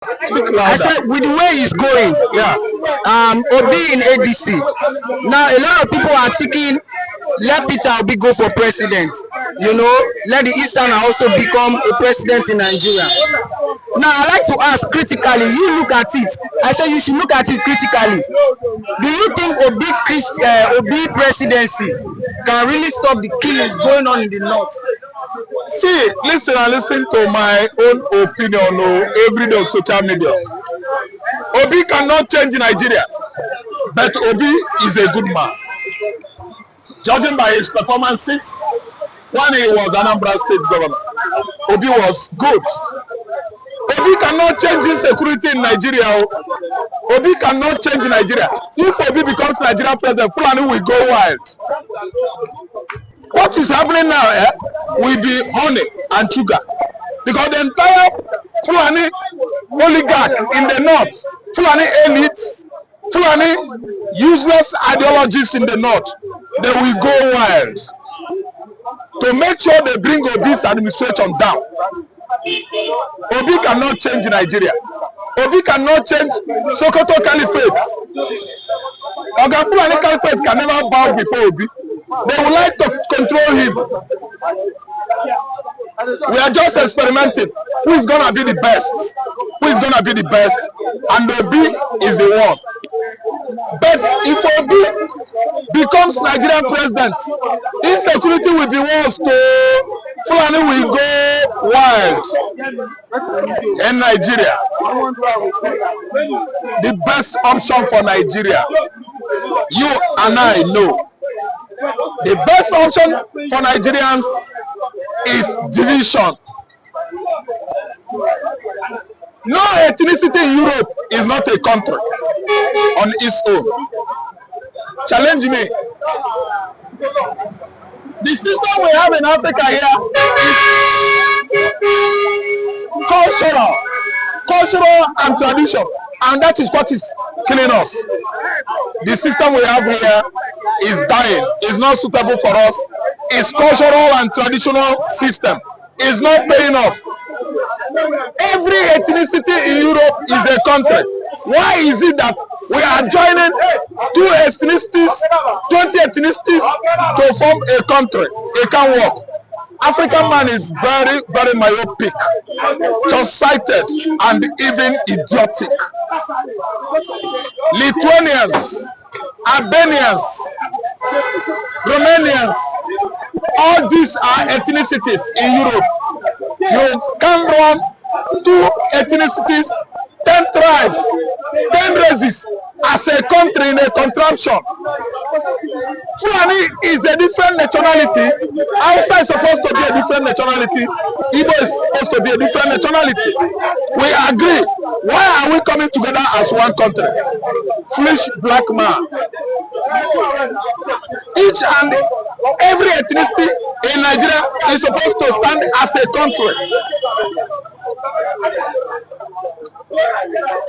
Speak louder. I said with the way it's going, Yeah. Obi in ADC. Now a lot of people are thinking, let Peter Obi go for president. You know, let the Easterner also become a president in Nigeria. Now I like to ask critically. You look at it. I said you should look at it critically. Do you think Obi presidency can really stop the killings going on in the north? See, listen to my own opinion every day on social media. Obi cannot change Nigeria, but Obi is a good man. Judging by his performances, when he was Anambra State governor, Obi was good. Obi cannot change insecurity in Nigeria. Obi cannot change Nigeria. If Obi becomes Nigeria president, Fulani will go wild. What is happening now will be honey and sugar, because the entire Fulani oligarch in the north, Fulani elites, Fulani useless ideologies in the north, they will go wild to make sure they bring Obi's administration down. Obi cannot change Nigeria. Obi cannot change Sokoto Caliphate. Oga Fulani Caliphate can never bow before Obi. They would like to control him. We are just experimenting. Who is going to be the best? Who is going to be the best? And Obi is the one. But if Obi becomes Nigerian president, insecurity will be worse. Fulani will go wild in Nigeria. The best option for Nigeria, you and I know, the best option for Nigerians is division. No ethnicity in Europe is not a country on its own. Challenge me. The system we have in Africa here is cultural and tradition, and that is what is killing us. The system we have here is dying. It's not suitable for us. It's cultural and traditional system. It's not paying off. Every ethnicity in Europe is a country. Why is it that we are joining 2 ethnicities, 20 ethnicities to form a country? It can't work. African man is very, very myopic, short-sighted, and even idiotic. Lithuanians, Albanians, Romanians, all these are ethnicities in Europe. You can run 2 ethnicities, 10 tribes, 10 races as a country in a contraption. Fulani is a different nationality. Hausa is supposed to be a different nationality. Igbo is supposed to be a different nationality. We agree. Why are we coming together as one country? Foolish black man. Each and every ethnicity in Nigeria is supposed to stand as a country.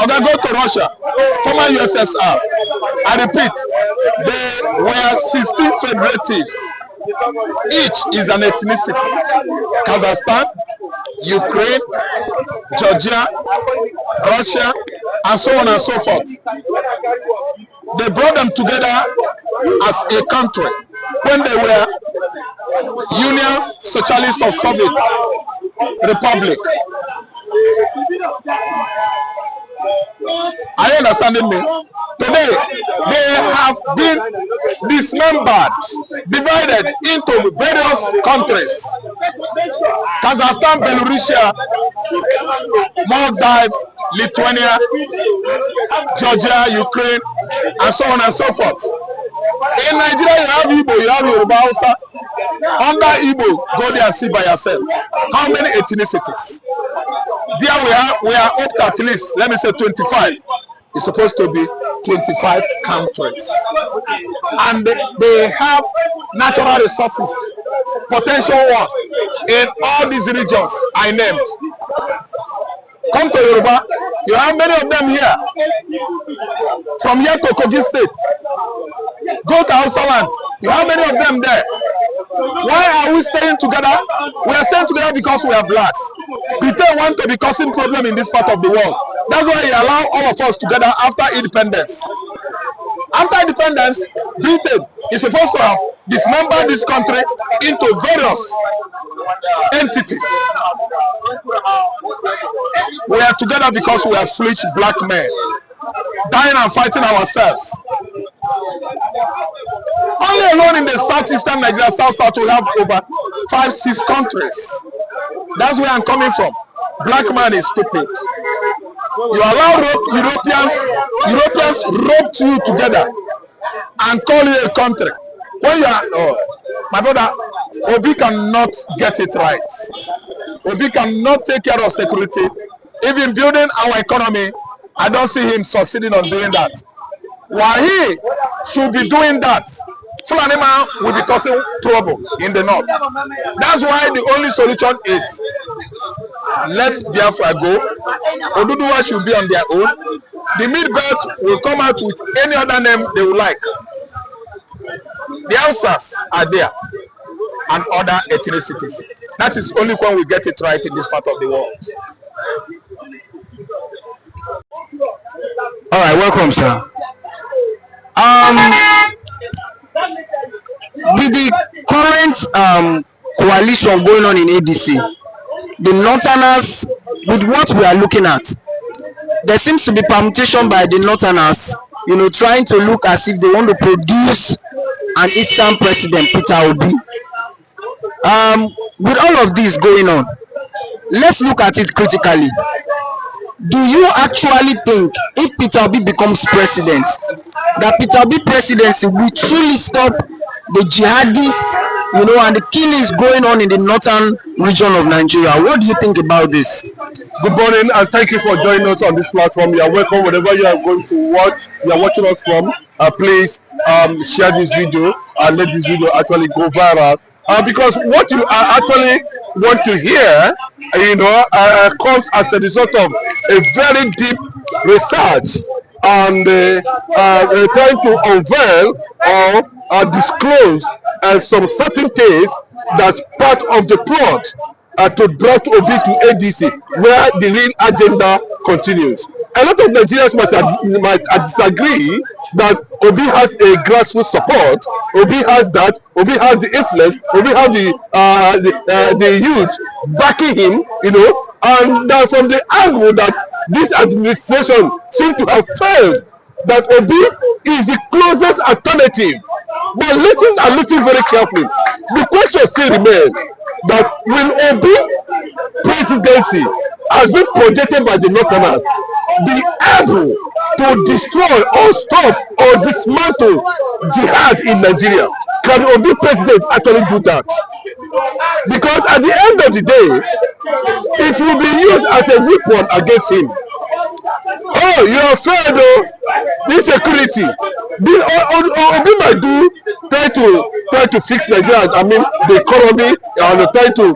Okay, go to Russia, former USSR. I repeat, there were 16 federatives. Each is an ethnicity. Kazakhstan, Ukraine, Georgia, Russia, and so on and so forth. They brought them together as a country when they were Union Socialist of Soviet Republic. Are you understanding me? Today, they have been dismembered, divided into various countries. Kazakhstan, Belarus, Moldova, Lithuania, Georgia, Ukraine, and so on and so forth. In Nigeria, you have Igbo, you have Yoruba, Hausa. Under Igbo, go there and see by yourself. How many ethnicities? There we are up to at least, let me say 25. It's supposed to be 25 countries. And they have natural resources, potential one, in all these regions I named. Come to Yoruba, you have many of them here. From here to Kogi State. Go to Hausa land, you have many of them there. Why are we staying together? We are staying together because we are blacks. Britain want to be causing problem in this part of the world. That's why he allowed all of us together after independence. After independence, Britain is supposed to have dismembered this country into various entities. We are together because we are foolish black men, dying and fighting ourselves. Only alone in the southeastern Nigeria, south, we have over 5-6 countries. That's where I'm coming from. Black man is stupid. You allow Europeans rope you together and call you a country. When you are, my brother, Obi cannot get it right. Obi cannot take care of security. Even building our economy, I don't see him succeeding on doing that. While he should be doing that, Fulani man will be causing trouble in the north. That's why the only solution is let Biafra go. Oduduwa should be on their own. The mid-belt will come out with any other name they would like. The Hausas are there and other ethnicities. That is only when we get it right in this part of the world. All right, welcome, sir. With the current coalition going on in ADC, the Northerners, with what we are looking at, there seems to be permutation by the Northerners, trying to look as if they want to produce an Eastern president, Peter Obi. With all of this going on, let's look at it critically. Do you actually think if Peter Obi becomes president, that Peter Obi presidency will truly stop the jihadists, and the killings going on in the northern region of Nigeria? What do you think about this? Good morning, and thank you for joining us on this platform. You are welcome wherever you are going to watch. You are watching us from. Please share this video and let this video actually go viral. Because what you are actually want to hear, comes as a result of a very deep research and trying to unveil or disclose some certain things that's part of the plot to draft Obi to ADC, where the real agenda continues. A lot of Nigerians might disagree that Obi has a grassroots support. Obi has that. Obi has the influence. Obi has the youth backing him. And from the angle that this administration seems to have failed, that Obi is the closest alternative. But listen very carefully. The question still remains that will Obi presidency has been projected by the Northerners be able to destroy or stop or dismantle jihad in Nigeria? Can Obi president actually do that? Because at the end of the day, it will be used as a weapon against him. Oh, you are afraid of insecurity. Obi might try to fix Nigeria. I mean the economy, and try to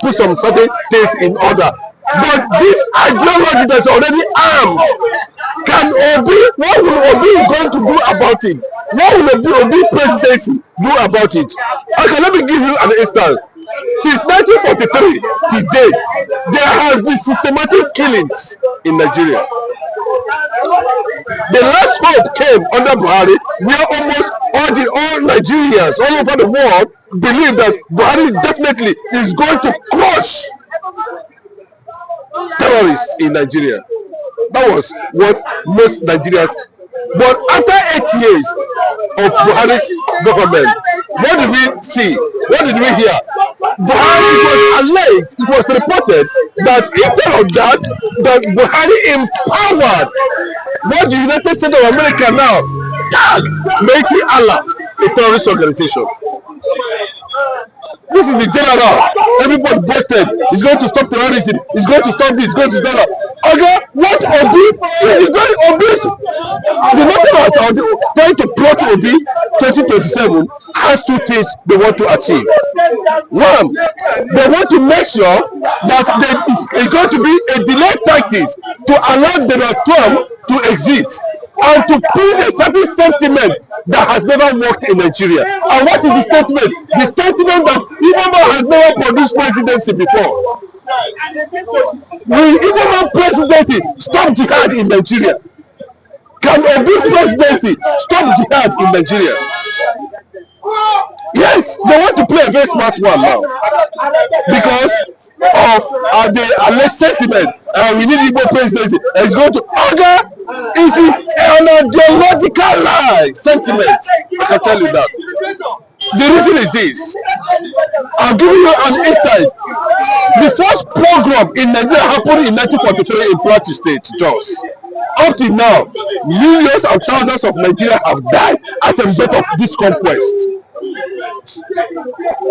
put some certain things in order. But this ideology that's already armed, what will Obi going to do about it? What will Obi presidency do about it? Okay, let me give you an instance. Since 1943 to date, there has been systematic killings in Nigeria. The last hope came under Buhari, where almost all Nigerians all over the world believe that Buhari definitely is going to crush terrorists in Nigeria. That was what most Nigerians. But after 8 years of Buhari's government, what did we see? What did we hear? Buhari, it was alleged, it was reported that instead of that Buhari empowered what the United States of America now tagged Mighty Allah, a terrorist organization. This is the general. Everybody boasted. He's going to stop terrorism. He's going to stop this. He's going to stop that. Okay, what Obi is very obvious. The Northerners are trying to plot Obi 2027 has two things they want to achieve. One, they want to make sure that there is going to be a delayed tactics to allow Donald Trump to exit and to please a certain sentiment that has never worked in Nigeria. And what is the statement? The statement that Igbo has never produced presidency before. Will Igbo presidency stop jihad in Nigeria? Can Obi's presidency stop jihad in Nigeria? Yes, they want to play a very smart one now because of the alleged sentiment. We need Igbo presidency. It's going to order. It is an ideological lie sentiment. I can tell you that. The reason is this. I'm giving you an instance. The first pogrom in Nigeria happened in 1943 in Plateau State, Jos. Up to now, millions and thousands of Nigerians have died as a result of this conquest.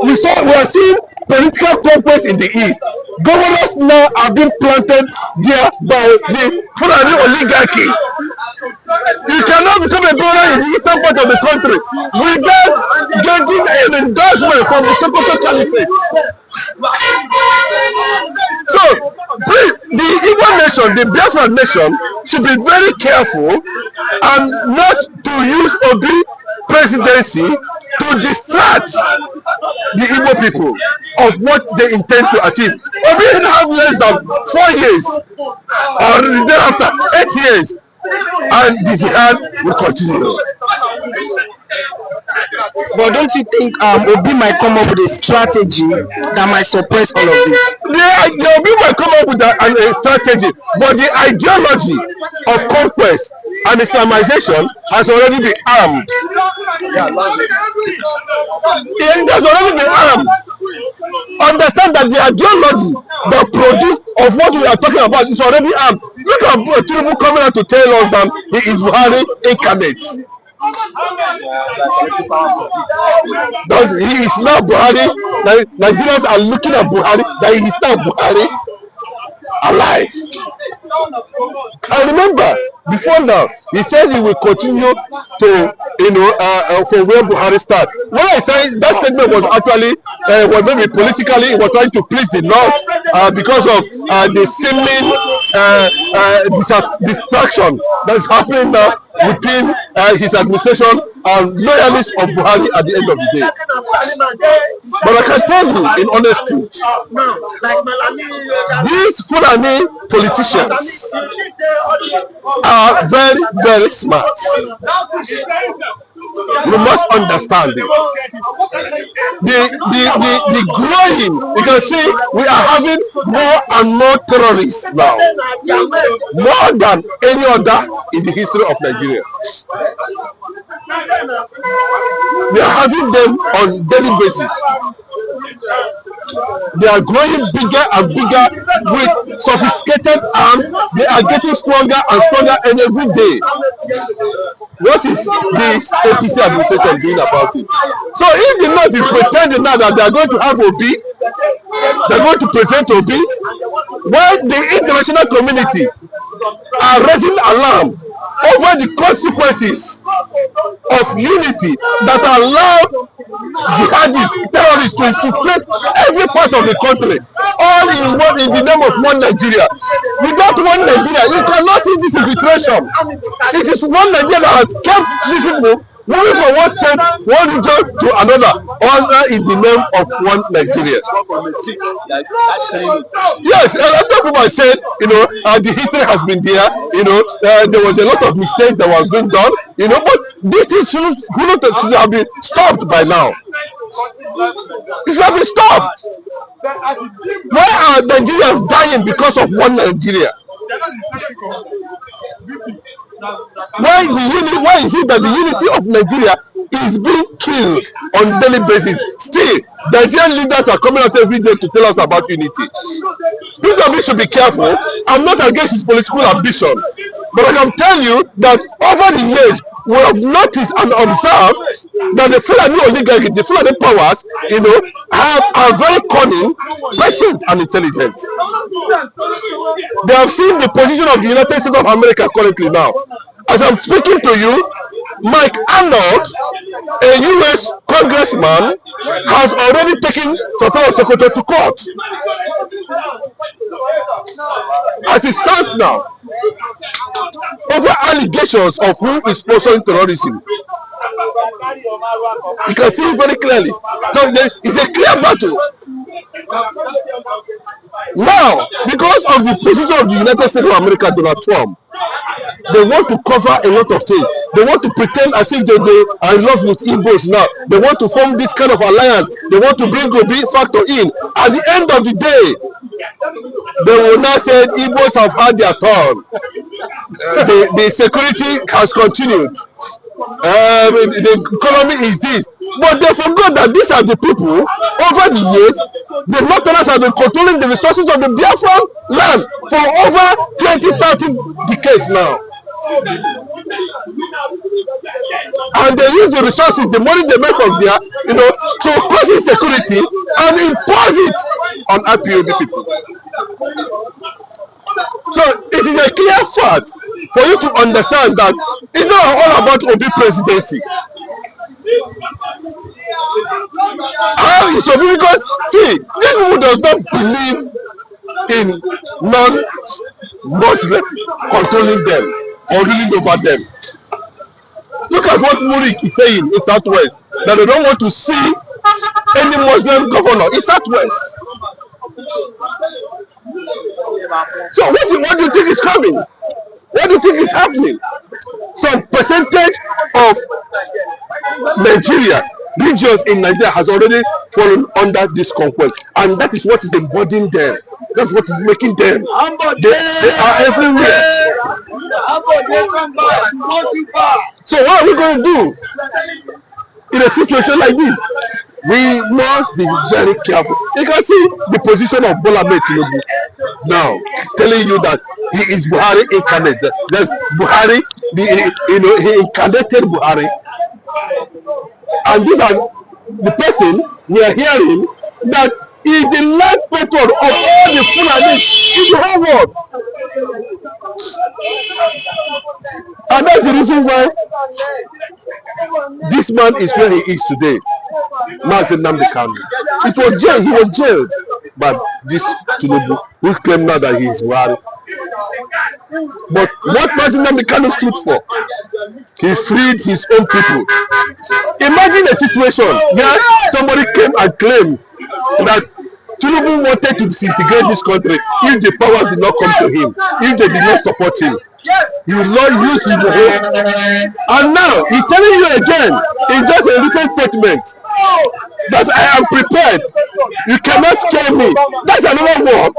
We are seeing political conquest in the east. Governors now are being planted there by the Fulani oligarchy. You cannot become a governor in the eastern part of the country without getting an endorsement from the Sokoto Caliphate. So, please, the Igbo nation, the Biafra nation, should be very careful and not to use Obi presidency to distract the Igbo people of what they intend to achieve. Obi didn't have less than 4 years, or thereafter 8 years, and the jihad will continue. But don't you think Obi might come up with a strategy that might suppress all of this? The Obi might come up with a strategy, but the ideology of conquest and Islamization has already been armed. It has already been armed. Understand that the ideology that produced of what we are talking about is already armed. Look at Tinubu coming out to tell us that he is Buhari incarnate. That he is now Buhari. Nigerians are looking at Buhari, that he is now Buhari alive. I remember before now, he said he will continue to, from where Buhari started. When I started, that statement was actually, well, maybe politically, he was trying to please the North because of the seeming distraction that is happening now within his administration and loyalists of Buhari at the end of the day. But I can tell you in honest truth, these Fulani politicians are very, very smart. We must understand it. The growing, you can see we are having more and more terrorists now, more than any other in the history of Nigeria. We are having them on daily basis. They are growing bigger and bigger with sophisticated arms. They are getting stronger and stronger every day. What is this APC administration doing about it? So if the North is pretending now that they are going to have Obi, they are going to present Obi, while the international community are raising alarm over the consequences of unity that allow jihadists, terrorists to infiltrate every part of the country, all in the name of one Nigeria. Without one Nigeria, you cannot see this infiltration. It is one Nigeria that has kept these people moving from one state, one region to another, all in the name of one Nigeria. Yes, other people said, the history has been there, there was a lot of mistakes that was being done, but this issue should have been stopped by now. It should have been stopped. Why are Nigerians dying because of one Nigeria? Why is it that the unity of Nigeria is being killed on daily basis? Still, Nigerian leaders are coming out every day to tell us about unity. PW should be careful. I'm not against his political ambition, but I can tell you that over the years, we have noticed and observed that the Fulani oligarchy, the Fulani powers, are very cunning, patient, and intelligent. They have seen the position of the United States of America currently now. As I'm speaking to you, Mike Arnold, a U.S. congressman, has already taken Sotoro Sokoto to court. As it stands now, over allegations of who is sponsoring terrorism. You can see it very clearly. So it's a clear battle. Now, because of the position of the United States of America, Donald Trump, they want to cover a lot of things. They want to pretend as if they are in love with Igbos now. They want to form this kind of alliance. They want to bring a big factor in. At the end of the day, they will now say Igbos have had their turn. The security has continued. The economy is this. But they forgot that these are the people, over the years, the Northerners have been controlling the resources of the Biafran land for over 20-30 decades now. And they use the resources, the money they make from there, to cause insecurity and impose it on IPOB people. So it is a clear fact for you to understand that it's not all about Obi presidency. How is Obi? Because see, this who does not believe in non-Muslim controlling them or ruling over them. Look at what Murik is saying in Southwest, that they don't want to see any Muslim governor in Southwest. So what do you think is coming? What do you think is happening? Some percentage of Nigeria, regions in Nigeria has already fallen under this conquest, and that is what is embodying them. That's what is making them. They are everywhere. So what are we going to do in a situation like this? We must be very careful. You can see the position of Bola Ahmed Tinubu now, telling you that he is Buhari incarnate. That's Buhari, he incarnated Buhari. And these are the person we are hearing that is the last patron of all the Fulanis in the whole world. And that's the reason why this man is where he is today. Martin Nnamdi Kanu. It was jailed. He was jailed by this Tinubu, who claimed now that he is Buhari. But what Martin Nnamdi Kanu stood for, he freed his own people. Imagine a situation where somebody came and claimed that Tinubu wanted to disintegrate this country if the power did not come to him, if they did not support him. He will not use his own. And now he's telling you again, in just a written statement, that I am prepared. You cannot scare me. That's another word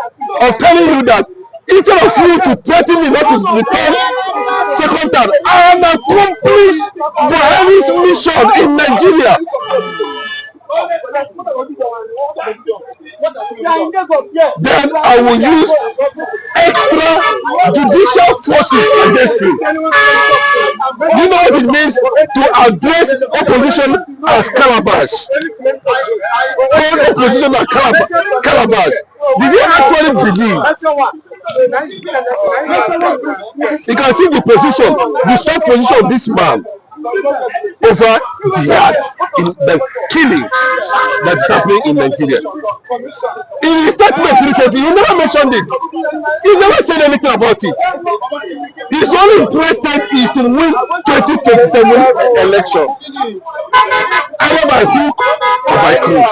of telling you that instead of you to threaten me not to return second time, I am accomplished Buhari's mission in Nigeria. Then I will use extra judicial forces against you. You know what it means to address opposition as calabash? Call opposition as calabash. Did you actually believe? You can see the position, the soft position of this man over jihad, in the killings that is happening in Nigeria. In his statement recently, he never mentioned it. He never said anything about it. His only interested is to win 2027 election, either by hook or by crook.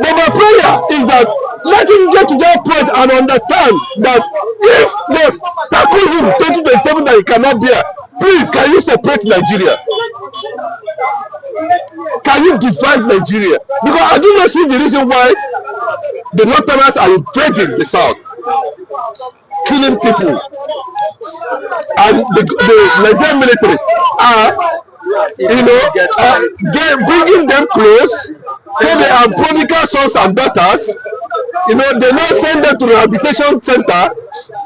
But my prayer is that let him get to that point and understand that if they tackle him 2027 that he cannot bear, please, can you separate Nigeria? Can you divide Nigeria? Because I do not see the reason why the Northerners are invading the South, killing people, and the Nigerian military are, bringing them close, so they are prodigal sons and daughters. They now send them to the rehabilitation center,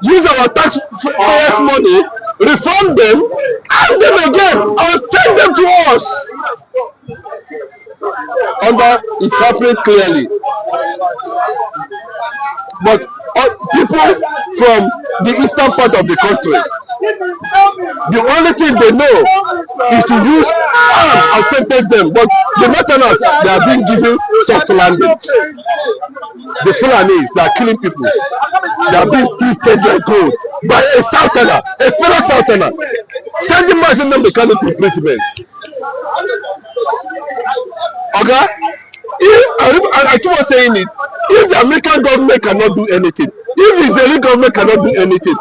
use our taxpayers' money, reform them, arm them again, and send them to us. And that is happening clearly. But people from the eastern part of the country, the only thing they know is to use arms and sentence them. But the Northerners, they are being given soft landing. The Fulanis, they are killing people. They are being treated like gold by a Southerner, a fellow Southerner, sending Martin Nnamdi Kanu to president. Okay? I keep on saying it. If the American government cannot do anything, if the Israeli government cannot do anything,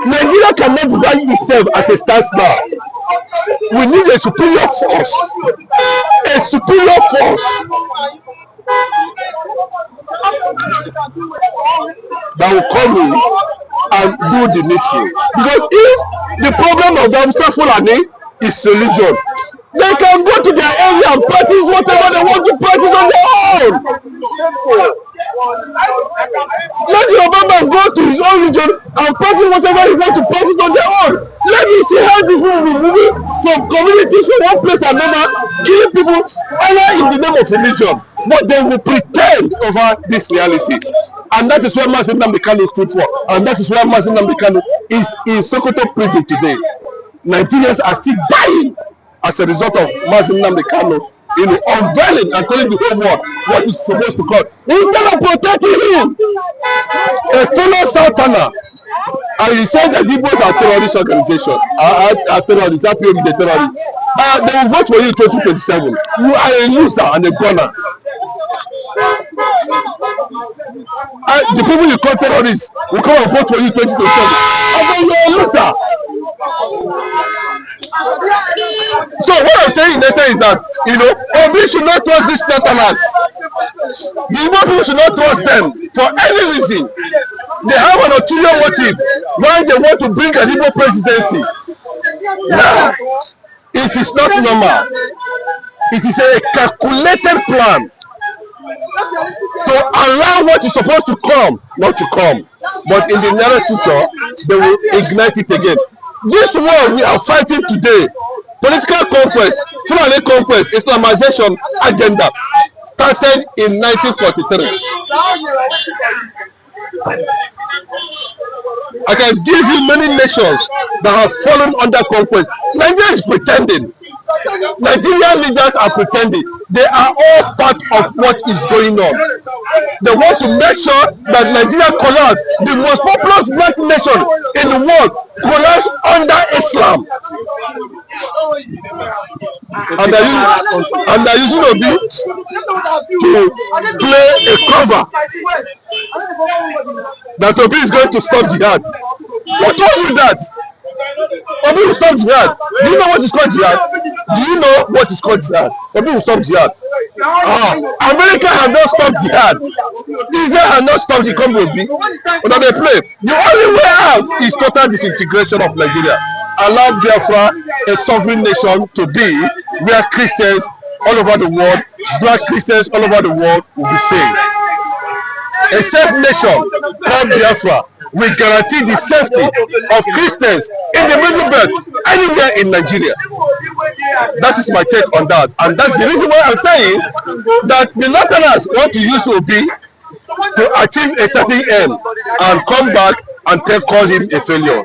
Nigeria cannot value itself as a standstill. We need a superior force. A superior force that will come in and do the needful. Because if the problem of the Hausa Fulani is religion, they can go to their area and practice whatever they want to practice on their own. Let the Obama go to his own region and practice whatever he wants to practice on their own. Let me see how people will be moving from communities from one place to another, killing people either in the name of religion, but they will pretend over this reality. And that is where Mazi Nnamdi Kanu stood for. And that is where Mazi Nnamdi Kanu is in Sokoto prison today. Nigerians are still dying as a result of Mazi Nnamdi Kanu, unveiling and telling the whole world what is supposed to come. Instead of protecting him, a fellow Southerner, and he said that Igbos are terrorist organization, are terrorists, APOB is a terrorist. They will vote for you in 2027. You are a loser and a gunner. The people you call terrorists will come and vote for you in 2027. And then you are a loser. So what I'm saying in essence is that, we should not trust these Northerners. The Igbo people should not trust them for any reason. They have an ulterior motive why they want to bring an Igbo presidency. Now, it is not normal. It is a calculated plan to allow what is supposed to come not to come. But in the near future, they will ignite it again. This war we are fighting today, political conquest, Fulani conquest, Islamization agenda, started in 1943. I can give you many nations that have fallen under conquest. Nigeria is pretending. Nigerian leaders are pretending. They are all part of what is going on. They want to make sure that Nigeria collapse, the most populous black nation in the world, collapse under Islam. And they're using Obi to play a cover that Obi is going to stop jihad. Who told you that? Obi will stop jihad. Do you know what is called jihad? Do you know what is called jihad? Obi will stop jihad. America has not stopped jihad. Israel has not stopped the combo Obi. But they play. The only way out is total disintegration of Nigeria. Allow Biafra, a sovereign nation, to be where Christians all over the world, black Christians all over the world will be saved. A safe nation called Biafra will guarantee the safety of Christians in the Middle Belt anywhere in Nigeria. That is my take on that, and that's the reason why I'm saying that the Northerners want to use Obi to achieve a certain end and come back and call him a failure.